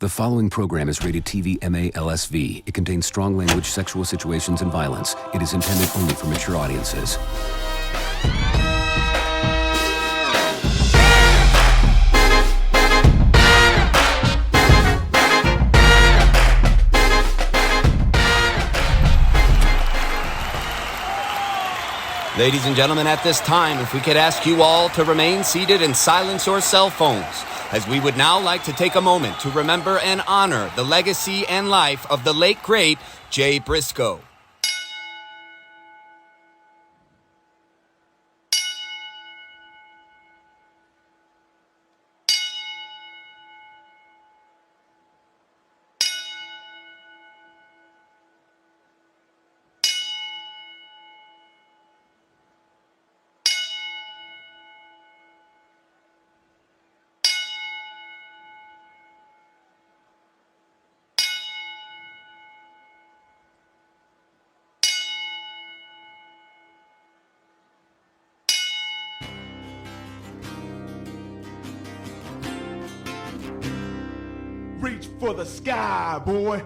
The following program is rated TV MA-LSV. It contains strong language, sexual situations, and violence. It is intended only for mature audiences. Ladies and gentlemen, at this time, if we could ask you all to remain seated and silence your cell phones, as we would now like to take a moment to remember and honor the legacy and life of the late, great Jay Briscoe. Reach for the sky, boy.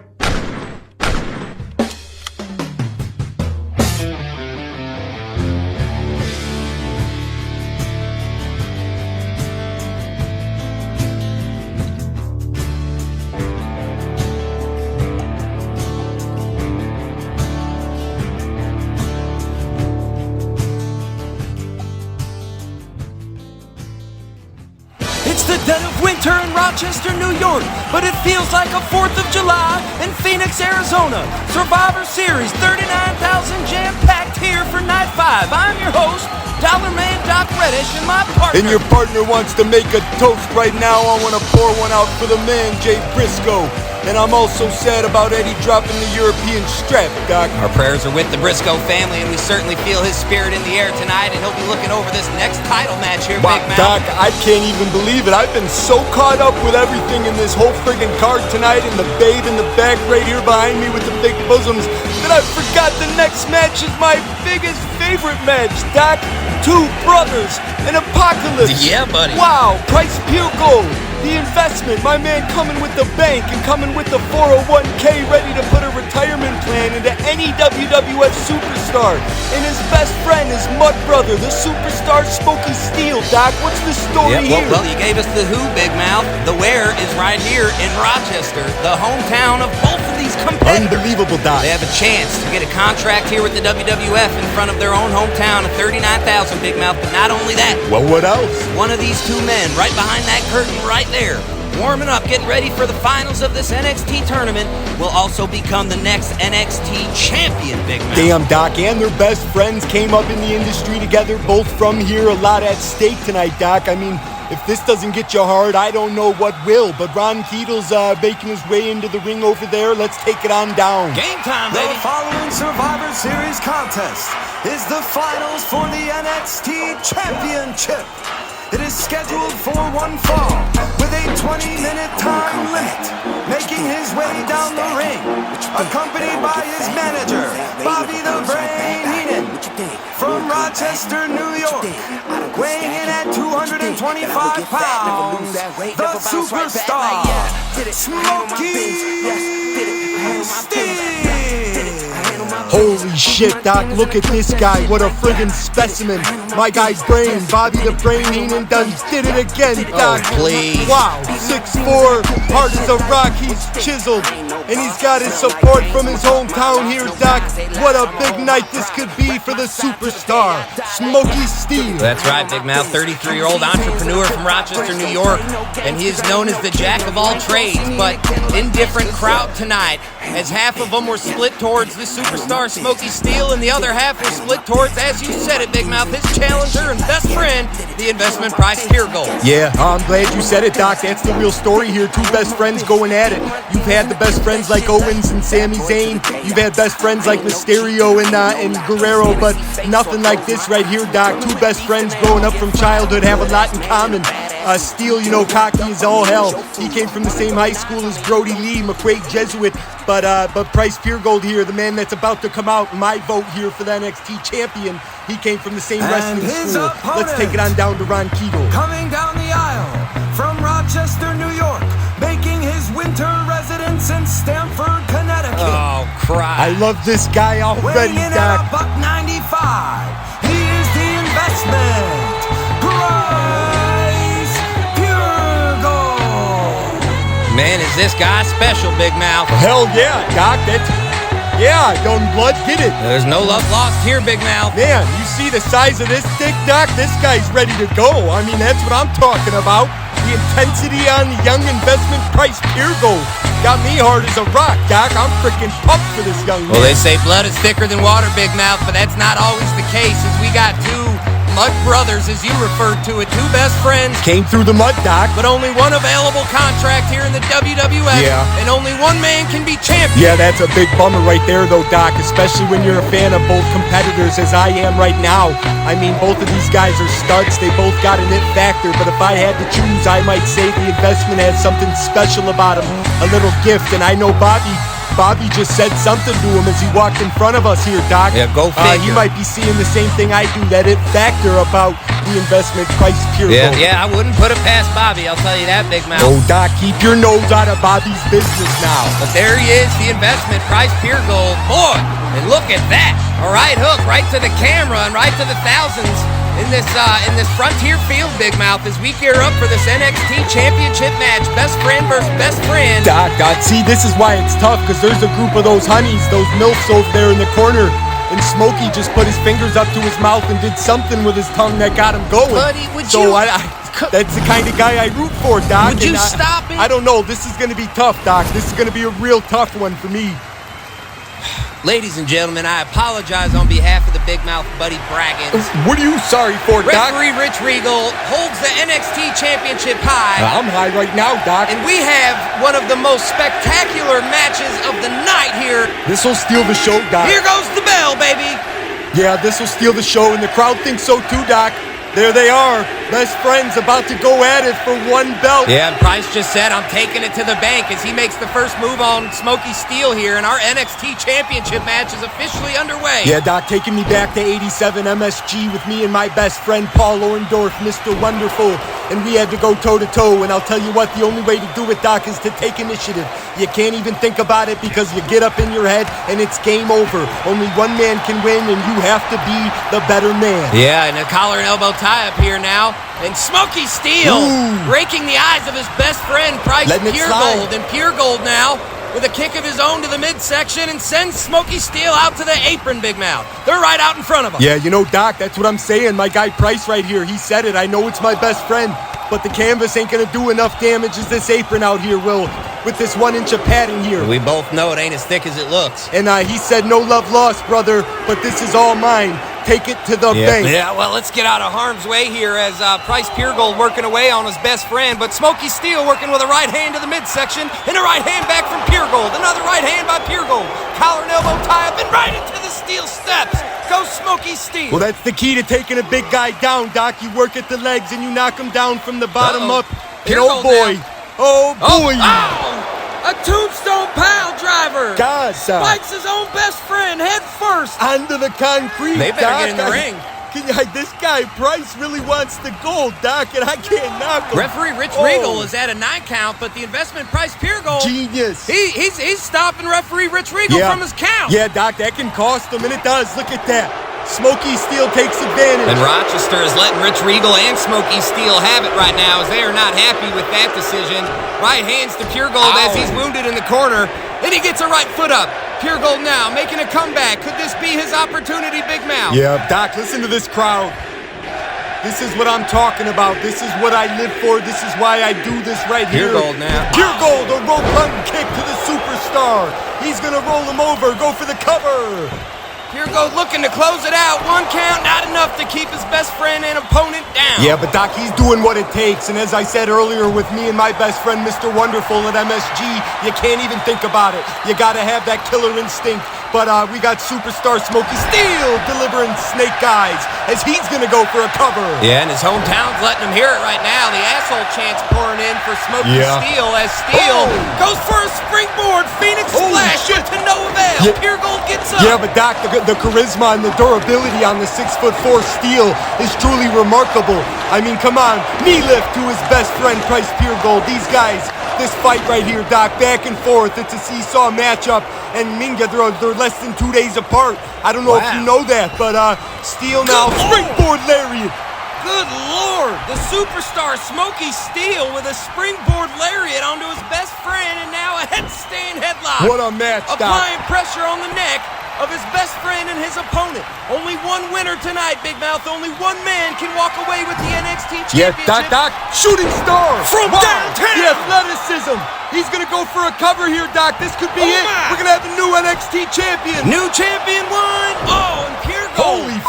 It's the dead of winter in Rochester, New York, but it feels like a 4th of July in Phoenix, Arizona. Survivor Series, 39,000 jam-packed here for Night 5. I'm your host, Dollar Man Doc Reddish, and my partner... And your partner wants to make a toast right now. I want to pour one out for the man, Jay Briscoe. And I'm also sad about Eddie dropping the European strap, Doc. Our prayers are with the Briscoe family, and we certainly feel his spirit in the air tonight, and he'll be looking over this next title match here, Wow, Big Mouth. Doc, I can't even believe it. I've been so caught up with everything in this whole friggin' card tonight, and the babe in the back right here behind me with the big bosoms, that I forgot the next match is my biggest favorite match, Doc. Two brothers, an apocalypse. Yeah, buddy. Wow, Price Purgold. The investment, my man coming with the bank and coming with the 401k, ready to put a retirement plan into any WWF superstar. And his best friend, his mud brother, the superstar Smokey Steele. Doc, what's the story here? Well, you gave us the who, Big Mouth. The where is right here in Rochester, the hometown of both of these competitors. Unbelievable, Doc. They have a chance to get a contract here with the WWF in front of their own hometown of 39,000, Big Mouth. But not only that. Well, what else? One of these two men right behind that curtain right there, warming up, getting ready for the finals of this NXT tournament, will also become the next NXT champion, Big Mouth. Damn, Doc, and their best friends came up in the industry together, both from here, a lot at stake tonight, Doc. I mean, if this doesn't get you hard, I don't know what will. But Ron Keatle's making his way into the ring over there. Let's take it on down. Game time, baby. The following Survivor Series contest is the finals for the NXT Championship. It is scheduled for one fall with a 20-minute time limit. Making his way down the ring, accompanied by his manager, Bobby the Brain Heenan, from Rochester, New York, weighing in at 225 pounds, the superstar, Smokey Steele. Holy shit, Doc, look at this guy. What a friggin' specimen. My guy's Brain, Bobby the Brain Heenan did it again, Doc. Oh, please. Wow, 6'4", hard as a rock, he's chiseled. And he's got his support from his hometown here, Doc. What a big night this could be for the superstar, Smokey Steele. That's right, Big Mouth, 33-year-old entrepreneur from Rochester, New York, and he is known as the jack of all trades, but indifferent crowd tonight, as half of them were split towards the superstar Smokey Steele, and the other half were split towards, as you said it, Big Mouth, his challenger and best friend, the investment price Purgold. Yeah, I'm glad you said it, Doc. That's the real story here. Two best friends going at it. You've had the best friends like Owens and Sami Zayn. You've had best friends like Mysterio and Guerrero, but nothing like this right here, Doc. Two best friends growing up from childhood have a lot in common. Steele, you know, cocky as all hell. He came from the same high school as Brody Lee, McQuaid Jesuit. But Price Purgold here, the man that's about to come out, my vote here for the NXT champion, he came from the same wrestling school. Let's take it on down to Ron Keatle. Coming down the aisle from Rochester, New York, making his his winter residence in Stamford, Connecticut. Oh, I Christ. love this guy already, Weighing in Doc. at $195, he is the investment, Price Purgold. Man, is this guy special, Big Mouth? Hell yeah, Doc. Yeah, young blood, get it. There's no love lost here, Big Mouth. Man, you see the size of this dick, Doc? This guy's ready to go. I mean, that's what I'm talking about. The intensity on the young investment Price Purgold got me hard as a rock, Doc. I'm freaking pumped for this young man. Well, they say blood is thicker than water, Big Mouth, but that's not always the case, as we got two mud brothers, as you referred to it, two best friends, Came through the mud, Doc. but only one available contract here in the WWF, Yeah. and only one man can be champion. Yeah, that's a big bummer right there, though, Doc, especially when you're a fan of both competitors, as I am right now. I mean, both of these guys are studs. They both got an it factor, but if I had to choose, I might say the investment has something special about him, a little gift, and I know Bobby just said something to him as he walked in front of us here, Doc. Yeah, go He figure. might be seeing the same thing I do, that it factor about the investment Price Purgold. Yeah, I wouldn't put it past Bobby, I'll tell you that, Big Mouth. Oh, Doc, keep your nose out of Bobby's business now. But there he is, the investment, Price Purgold. Boy, and look at that. A right hook right to the camera and right to the thousands in this frontier field, Big Mouth, as we gear up for this NXT Championship match. Best friend versus best friend. Doc, see, this is why it's tough, because there's a group of those honeys, those MILFs over there in the corner, and Smokey just put his fingers up to his mouth and did something with his tongue that got him going. Buddy, would so you- that's the kind of guy I root for, Doc. Would you and stop it? I don't know. This is going to be tough, Doc. This is going to be a real tough one for me. Ladies and gentlemen, I apologize on behalf of the Big Mouth Buddy Braggins. What are you sorry for, Doc? Referee Rich Regal holds the NXT Championship high. I'm high right now, Doc. And we have one of the most spectacular matches of the night here. This will steal the show, Doc. Here goes the bell, baby. Yeah, this will steal the show, and the crowd thinks so too, Doc. There they are, best friends about to go at it for one belt. Yeah, and Price just said, I'm taking it to the bank as he makes the first move on Smokey Steele here, and our NXT Championship match is officially underway. Yeah, Doc, taking me back to 87 MSG with me and my best friend Paul Orndorff, Mr. Wonderful, and we had to go toe-to-toe, and I'll tell you what, the only way to do it, Doc, is to take initiative. You can't even think about it because you get up in your head and it's game over. Only one man can win, and you have to be the better man. Yeah, and a collar and elbow tie up here now. And Smokey Steele Ooh. raking the eyes of his best friend, Price Letting it Purgold. slide. And Purgold now with a kick of his own to the midsection and sends Smokey Steele out to the apron, Big Mouth. They're right out in front of him. Yeah, you know, Doc, that's what I'm saying. My guy Price right here, he said it. I know it's my best friend, but the canvas ain't gonna do enough damage as this apron out here will with this 1 inch of padding here. We both know it ain't as thick as it looks. And he said, no love lost, brother, but this is all mine. Take it to the bank. Yeah, well, let's get out of harm's way here as Price Purgold working away on his best friend, but Smokey Steele working with a right hand to the midsection and a right hand back from Purgold. Another right hand by Purgold. Collar and elbow tie up and right into the steel steps. Go Smokey Steele. Well, that's the key to taking a big guy down, Doc. You work at the legs and you knock him down from the bottom Uh-oh. up. And oh Purgold boy, now. oh boy. Oh! A tombstone pile driver. God, Spikes his own best friend head first. onto the concrete, They better Doc. get in the ring. This guy, Price, really wants the gold, Doc, and I can't knock him. Referee Rich Regal is at a 9 count, but the investment Price Purgold, Genius. he's stopping Referee Rich Regal from his count. Yeah, Doc, that can cost him, and it does. Look at that. Smokey Steele takes advantage. And Rochester is letting Rich Regal and Smokey Steele have it right now as they are not happy with that decision. Right hands to Purgold as he's wounded in the corner. And he gets a right foot up. Purgold now making a comeback. Could this be his opportunity, Big Mouth? Yeah, Doc, listen to this crowd. This is what I'm talking about. This is what I live for. This is why I do this right here. Purgold now. Purgold, a rope run kick to the superstar. He's going to roll him over, go for the cover. Purgold looking to close it out. 1 count, not enough to keep his best friend and opponent down. Yeah, but Doc, he's doing what it takes. And as I said earlier with me and my best friend, Mr. Wonderful at MSG, you can't even think about it. You got to have that killer instinct. But we got superstar Smokey Steele delivering snake eyes as he's going to go for a cover. Yeah, and his hometown's letting him hear it right now. The asshole chants pouring in for Smokey Steele as Steele goes for a springboard Phoenix Splash, but to no avail. Yeah. Purgold gets up. Yeah, but Doc, the charisma and the durability on the 6'4" Steele is truly remarkable. I mean, come on, knee lift to his best friend Price Purgold. These guys this fight right here, Doc. Back and forth. It's a seesaw matchup. And Minga, they're less than 2 days apart. I don't know if you know that, but Steele now, springboard lariat. Good Lord! The superstar Smokey Steele with a springboard lariat onto his best friend and now a headstand headlock. What a match, Doc. Applying pressure on the neck of his best friend and his opponent. Only one winner tonight, Big Mouth. Only one man can walk away with the NXT Championship. Yeah, Doc, shooting star. From downtown. The athleticism. He's going to go for a cover here, Doc. This could be it. My. We're going to have a new NXT champion. New champion won. Oh, and Purgold. Holy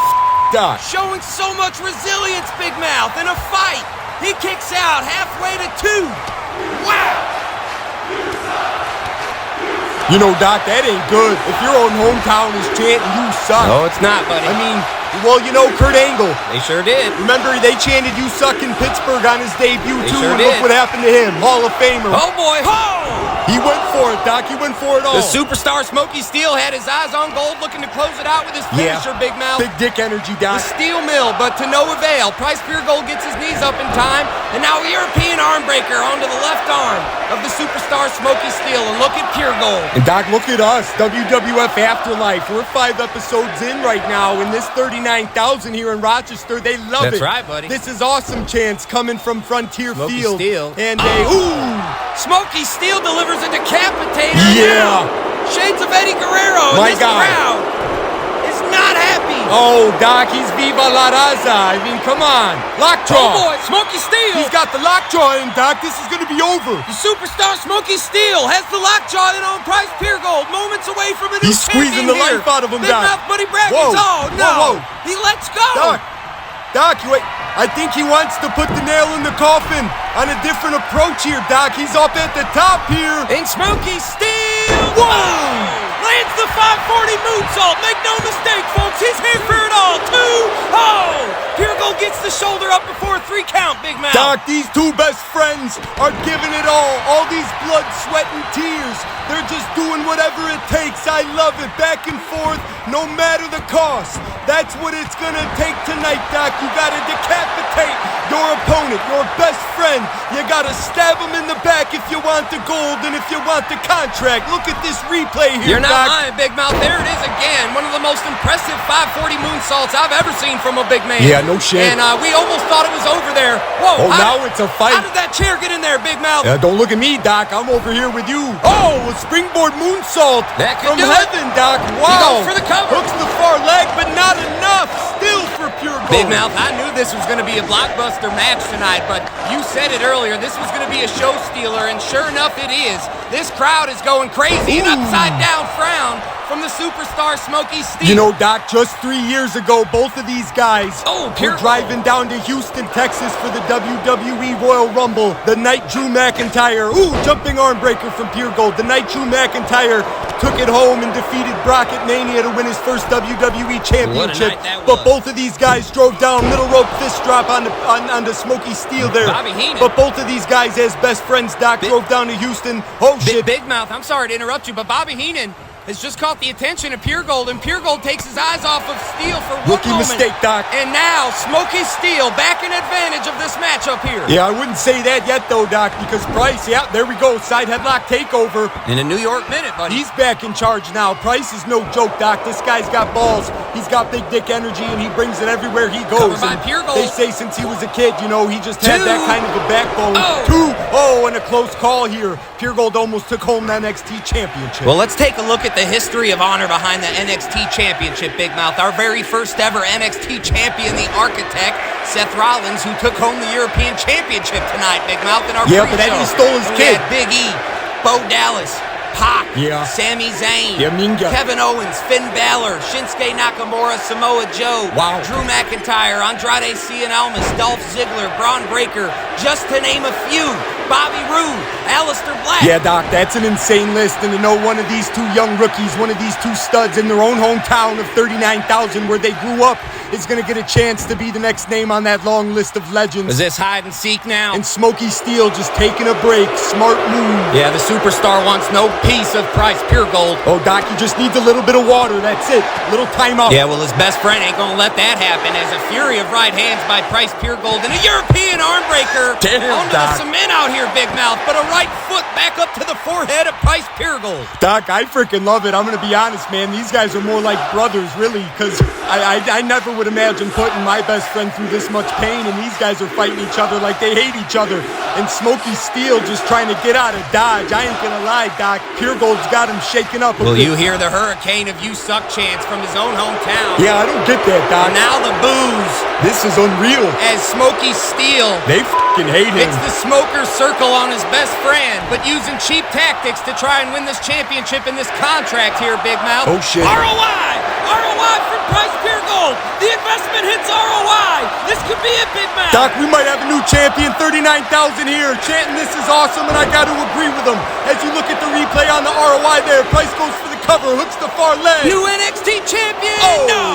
Doc. Showing so much resilience, Big Mouth, in a fight. He kicks out halfway to 2. Wow. You know, Doc, that ain't good. If your own hometown is chanting, you suck. No, it's not, buddy. I mean, well, you know, Kurt Angle. They sure did. Remember, they chanted you suck in Pittsburgh on his debut, They too, sure and did. look what happened to him. Hall of Famer. Oh, boy. Oh! He went for it, Doc. He went for it all. The superstar Smokey Steele had his eyes on gold, looking to close it out with his finisher, Big Mouth. Big dick energy, The Doc. steel mill, but to no avail. Price Purgold gets his knees up in time, and now a European arm breaker onto the left arm of the superstar Smokey Steele. And look at Purgold. And Doc, look at us, WWF Afterlife. We're 5 episodes in right now, and this 39,000 here in Rochester, they love it. That's right, buddy. This is awesome chance coming from Frontier Smokey Field. Steele. And Smokey Steele delivers a decapitator. Yeah. Now. Shades of Eddie Guerrero. My and this guy. crowd is not happy. Oh, Doc, he's Viva la Raza. I mean, come on. Lockjaw. Oh, boy, Smokey Steele. He's got the lockjaw in, Doc. This is going to be over. The superstar Smokey Steele has the lockjaw in on Price Purgold. Moments away from a new He's squeezing the champion life out of him, Big Doc. Mouth Buddy Brackets. Whoa. Oh, no. Whoa, whoa. He lets go. Doc, wait. I think he wants to put the nail in the coffin on a different approach here, Doc. He's up at the top here. And Smokey Steele. Whoa. Lands the 540 moonsault. Make no mistake, folks. He's here for it all. 2. Oh. Purgold gets the shoulder up before a 3 count, Big Mouth. Doc, these two best friends are giving it all these blood, sweat, and tears. They're just doing whatever it takes. I love it. Back and forth, no matter the cost. That's what it's gonna take tonight, Doc. You gotta decapitate your opponent, your best friend. You gotta stab him in the back if you want the gold and if you want the contract. Look at this replay here, You're not Doc. lying, Big Mouth. There it is again. One of the most impressive 540 moonsaults I've ever seen from a big man. Yeah, no shit. And we almost thought it was over there. Whoa. Oh, now it's a fight. How did that chair get in there, Big Mouth? Don't look at me, Doc. I'm over here with you. Oh, a springboard moonsault That could from do it. heaven, Doc. Wow. He goes for the cover. Hooks the far leg, but not enough. Still for Purgold. Big Mouth, I knew this was going to be a blockbuster match tonight, but you said it earlier. This was going to be a show stealer, and sure enough, it is. This crowd is going crazy. An upside-down frown from the superstar Smokey Steele. You know, Doc, just 3 years ago, both of these guys were Purgold. driving down to Houston, Texas for the WWE Royal Rumble. The night Drew McIntyre, jumping arm breaker from Purgold. The night Drew McIntyre took it home and defeated Brock at Mania to win his first WWE Championship. What a night that But was. both of these guys drove down middle rope fist drop onto Smokey Steele there. Bobby Heenan. But both of these guys as best friends, Doc, drove down to Houston. Oh, shit. Big Mouth, I'm sorry to interrupt you, but Bobby Heenan has just caught the attention of Purgold, and Purgold takes his eyes off of Steele for one Rookie moment. mistake, Doc. And now Smokey Steele back in advantage of this matchup here. Yeah, I wouldn't say that yet, though, Doc, because Price, there we go, side headlock takeover. In a New York minute, buddy. He's back in charge now. Price is no joke, Doc. This guy's got balls. He's got big dick energy, and he brings it everywhere he goes. Covered by And Purgold. they say since he was a kid, he just had that 2. kind of a backbone. Oh. 2. And a close call here. Purgold almost took home the NXT Championship. Well, let's take a look at the history of honor behind the NXT Championship, Big Mouth. Our very first ever NXT champion, the architect, Seth Rollins, who took home the European Championship tonight, Big Mouth, in our Yeah, pre-show. but then he stole his And kid. We had Big E, Bo Dallas, Pac, Yeah. Sami Zayn, Yeah, Minga. Kevin Owens, Finn Balor, Shinsuke Nakamura, Samoa Joe, Wow. Drew McIntyre, Andrade Cien Almas, Dolph Ziggler, Braun Breaker, just to name a few. Bobby Roode, Aleister Black. Yeah, Doc, that's an insane list. And to know one of these two young rookies, one of these two studs in their own hometown of 39,000 where they grew up is going to get a chance to be the next name on that long list of legends. Is this hide and seek now? And Smokey Steele just taking a break. Smart move. Yeah, the superstar wants no piece of Price Purgold. Oh, Doc, he just needs a little bit of water. That's it. Little timeout. Yeah, well, his best friend ain't gonna let that happen as a fury of right hands by Price Purgold and a European arm breaker Damn, onto Doc. the cement out here, Big Mouth. But a right foot back up to the forehead of Price Purgold. Doc, I freaking love it. I'm going to be honest, man. These guys are more like brothers, really, because I never would imagine putting my best friend through this much pain, and these guys are fighting each other like they hate each other. And Smokey Steele just trying to get out of Dodge. I ain't going to lie, Doc. Purgold's got him shaken up. Will you hear the hurricane of "You Suck" chants from his own hometown? Yeah, I don't get that, Doc. And now the boos. This is unreal. As Smokey Steele They fucking hate him. hits the smoker's circle on his best friend, but using cheap tactics to try and win this championship in this contract here, Big Mouth. Oh, shit. ROI from Price Purgold. The investment hits ROI. This could be it, Big Mouth. Doc, we might have a new champion. 39,000 here. Chanting this is awesome, and I got to agree with him. As you look at the replay on the ROI there, Price goes for the cover, hooks the far leg. New NXT champion. Oh. No.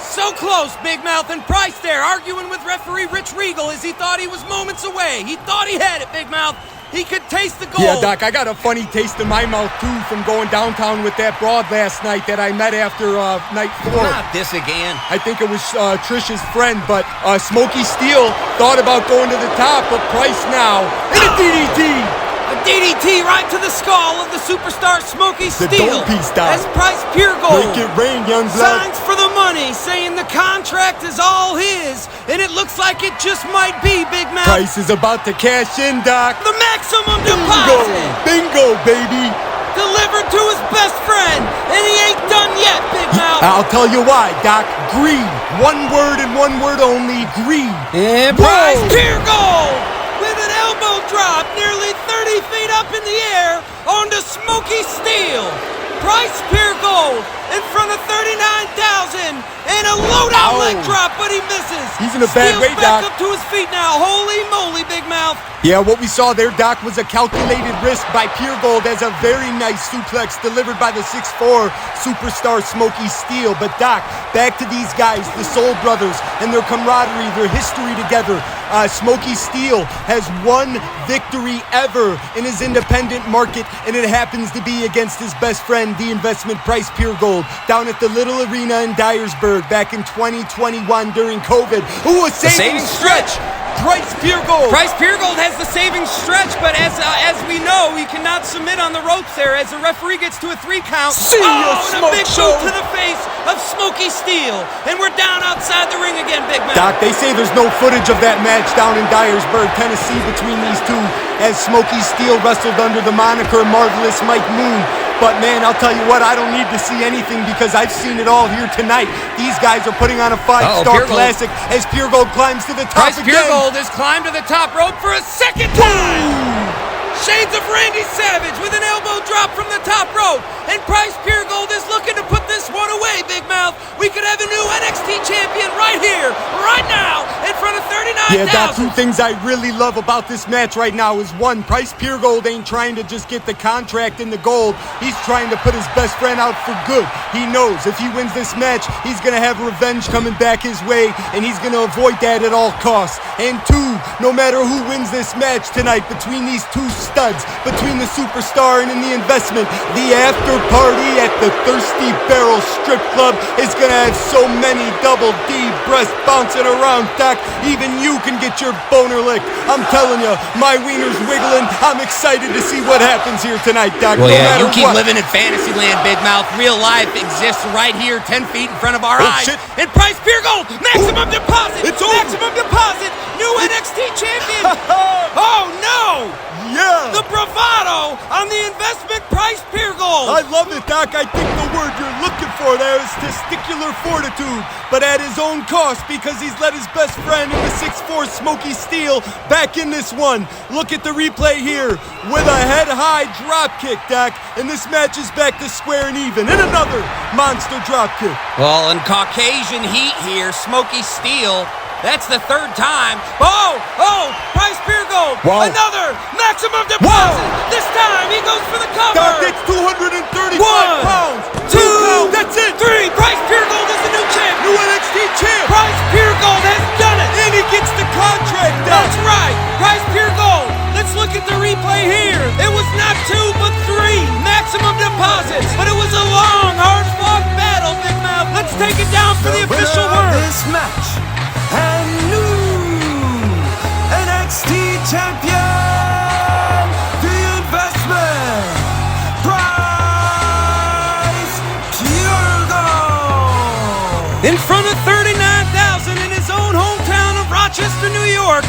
So close, Big Mouth, and Price there arguing with referee Rich Regal as he thought he was moments away. He thought he had it, Big Mouth. He could taste the gold. Yeah, Doc, I got a funny taste in my mouth, too, from going downtown with that broad last night that I met after night 4. Not this again. I think it was Trish's friend, but Smokey Steele thought about going to the top, but Price now. And a DDT! A DDT right to the skull of the superstar Smokey The Steele. dome piece, Doc. As Price Purgold Make it rain, young blood. signs for the money, saying the contract is all his, and it looks like it just might be, Big Mouth. Price is about to cash in, Doc. The maximum Bingo! deposit Bingo, baby! delivered to his best friend, and he ain't done yet, Big Mouth. I'll tell you why, Doc. Greed. One word and one word only. Greed. And Price Purgold with an elbow drop nearly 30 feet up in the air onto Smokey Steele. Price Purgold in front of 39,000 and a low-down leg drop, but he misses. He's in a bad Steele's way, back Doc. up to his feet now. Holy moly, Big Mouth. Yeah, what we saw there, Doc, was a calculated risk by Purgold as a very nice suplex delivered by the 6'4" superstar Smokey Steele. But Doc, back to these guys, the Soul Brothers, and their camaraderie, their history together. Smokey Steele has one victory ever in his independent market, and it happens to be against his best friend, the investment Price Purgold, down at the Little Arena in Dyersburg back in 2021 during COVID. Ooh, a saving stretch! Price Purgold! Price Purgold has the saving stretch, but as we know, he cannot submit on the ropes there as the referee gets to a 3 count. See ya, and a Smoke big Show. boot to the face of Smokey Steele. And we're down outside the ring again, Big Mouth. Doc, they say there's no footage of that match down in Dyersburg, Tennessee between these two as Smokey Steele wrestled under the moniker Marvelous Mike Moon. But man, I'll tell you what, I don't need to see anything because I've seen it all here tonight. These guys are putting on a 5-star classic as Purgold climbs to the top Price again. Purgold has climbed to the top rope for a second time. Shades of Randy Savage with an elbow drop from the top rope. And Price Purgold is looking to put this one away, Big Mouth. We could have a new NXT champion right here, right now, in front of 39,000. Yeah, Doc, 2 things I really love about this match right now is 1, Price Purgold ain't trying to just get the contract in the gold. He's trying to put his best friend out for good. He knows if he wins this match, he's going to have revenge coming back his way, and he's going to avoid that at all costs. And 2, no matter who wins this match tonight between these 2 studs, between the superstar and in the investment, the after party at the Thirsty Barrel Strip Club is going to have so many double D breasts bouncing around, Doc. Even you can get your boner licked. I'm telling you, my wiener's wiggling. I'm excited to see what happens here tonight, Doc. Well, no yeah, matter you keep what. living in fantasy land, Big Mouth. Real life exists right here, 10 feet in front of our eyes. Shit. And Price Purgold, maximum deposit. It's over. Maximum deposit. New NXT champion. Oh, no. Yeah. The bravado on the investment Price Purgold. I love it, Doc. I think the word you're looking for there is testicular fortitude, but at his own cost because he's let his best friend in the 6'4" Smokey Steele back in this one. Look at the replay here with a head-high drop kick, Doc, and this match is back to square and even. And another monster drop kick. Well, in Caucasian heat here, Smokey Steele. That's the 3rd time. Oh, Price Purgold. Wow. Another maximum deposit. This time he goes for the cover. Doc, it's 235 1, pounds. 2, That's it. 3. Price Purgold is the new champ. New NXT champ. Price Purgold has done it. And he gets the contract, Doc. That's right. Price Purgold. Let's look at the replay here. It was not 2, but 3 maximum deposits. But it was a long, hard-fought battle, Big Mouth. Let's take it down for the official winner of word. this match and new NXT champion, In front of 39,000 in his own hometown of Rochester, New York,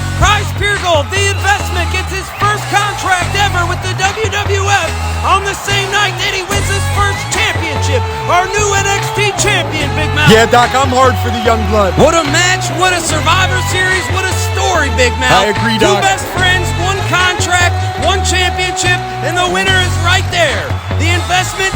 Purgold, the investment, gets his first contract ever with the WWF on the same night that he wins his first championship. Our new NXT champion, Big Mouth. Yeah, Doc, I'm hard for the young blood. What a match, what a Survivor Series, what a story, Big Mouth. I agree, Two Doc. best friends, one contract, one championship, and the winner is right there. The investment,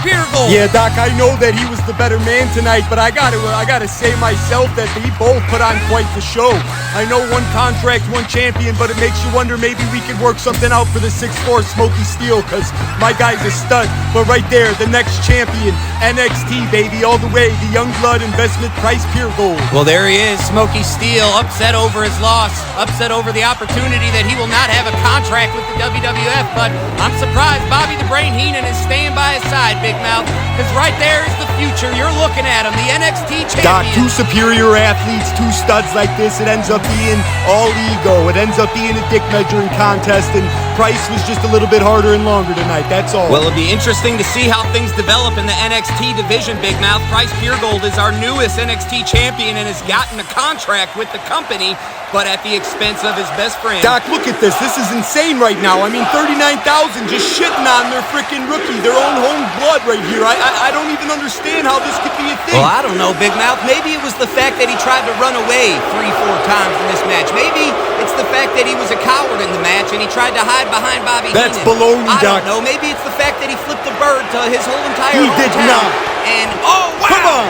Purgold. Yeah, Doc, I know that he was the better man tonight, but I gotta say myself that they both put on quite the show. I know one contract, one champion, but it makes you wonder maybe we could work something out for the 6'4" Smokey Steele, because my guy's a stud. But right there, the next champion, NXT, baby, all the way, the young blood investment, Purgold. Well, there he is, Smokey Steele, upset over his loss, upset over the opportunity that he will not have a contract with the WWF, but I'm surprised Bobby the Brain Heenan is staying by his side, Big Mouth, because right there is the future. You're looking at him, the NXT champion. Doc, two superior athletes, two studs like this, it ends up being all ego. It ends up being a dick measuring contest, and Price was just a little bit harder and longer tonight, that's all. Well, it'll be interesting to see how things develop in the NXT division, Big Mouth. Purgold is our newest NXT champion and has gotten a contract with the company, but at the expense of his best friend. Doc, look at this. This is insane right now. I mean, 39,000 just shitting on their freaking rookie, their own home blood right here. I don't even understand how this could be a thing. Well, I don't know, Big Mouth. Maybe it was the fact that he tried to run away 3-4 times in this match. Maybe it's the fact that he was a coward in the match and he tried to hide behind Bobby Heenan. That's baloney, I Doc. don't know. Maybe it's the fact that he flipped the bird to his whole entire He did hometown. not. And, oh, wow. Come on.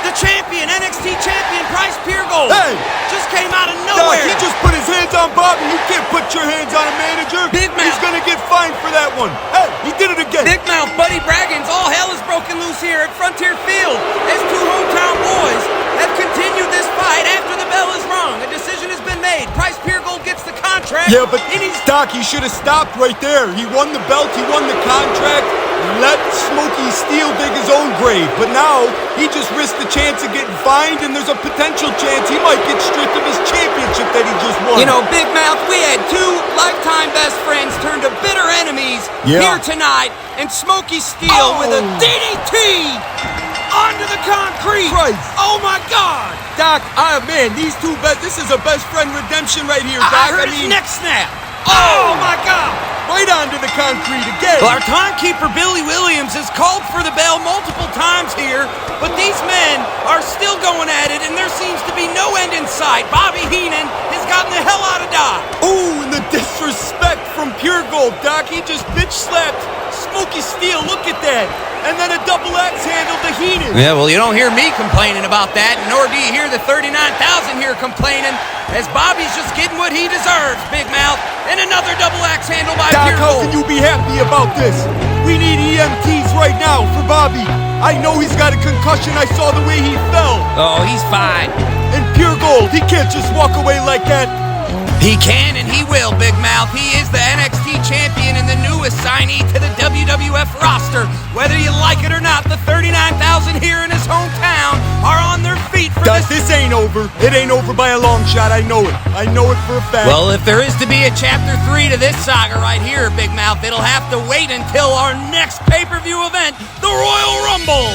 The champion, NXT champion, Purgold. Hey. Just came out of Doc, nowhere. he just put his hands on Bobby. You can't put your hands on a manager. Big Mouth. He's gonna get fined for that one. Hey, he did it again. Big Mouth, Buddy Braggins, all hell is broken loose here at Frontier Field as two hometown boys have continued this fight after the bell is rung. A decision has been made. Purgold gets the contract. Yeah, but and he's Doc, he should have stopped right there. He won the belt, he won the contract. Let Smokey Steele dig his own grave. But now, he just risked the chance of getting fined, and there's a potential chance he might get stripped of his championship that he just won. You know, Big Mouth, we had two lifetime best friends turn to bitter enemies here tonight, and Smokey Steele with a DDT onto the concrete. Christ. Oh my God! Doc, man, these two this is a best friend redemption right here, I Doc. heard his neck snap. Oh my God! Right onto the concrete again. Well, our timekeeper, Billy Williams, has called for the bell multiple times here, but these men are still going at it, and there seems to be no end in sight. Bobby Heenan has gotten the hell out of Dodge. Ooh, and the disrespect from Purgold, Doc. He just bitch slapped Smokey Steele. Look at that. And then a double axe handle to Heenan. Yeah, well, you don't hear me complaining about that, nor do you hear the 39,000 here complaining, as Bobby's just getting what he deserves, Big Mouth. And another double axe handle by Doc, Purgold. how can you be happy about this? We need EMTs right now for Bobby. I know he's got a concussion. I saw the way he fell. Oh, he's fine. And Purgold, he can't just walk away like that. He can and he will, Big Mouth. He is the NXT champion and the newest signee to the WWF roster. Whether you like it or not, the 39,000 here in his hometown are on their feet for Doc, this ain't over. It ain't over by a long shot. I know it. I know it for a fact. Well, if there is to be a chapter 3 to this saga right here, Big Mouth, it'll have to wait until our next pay-per-view event, the Royal Rumble.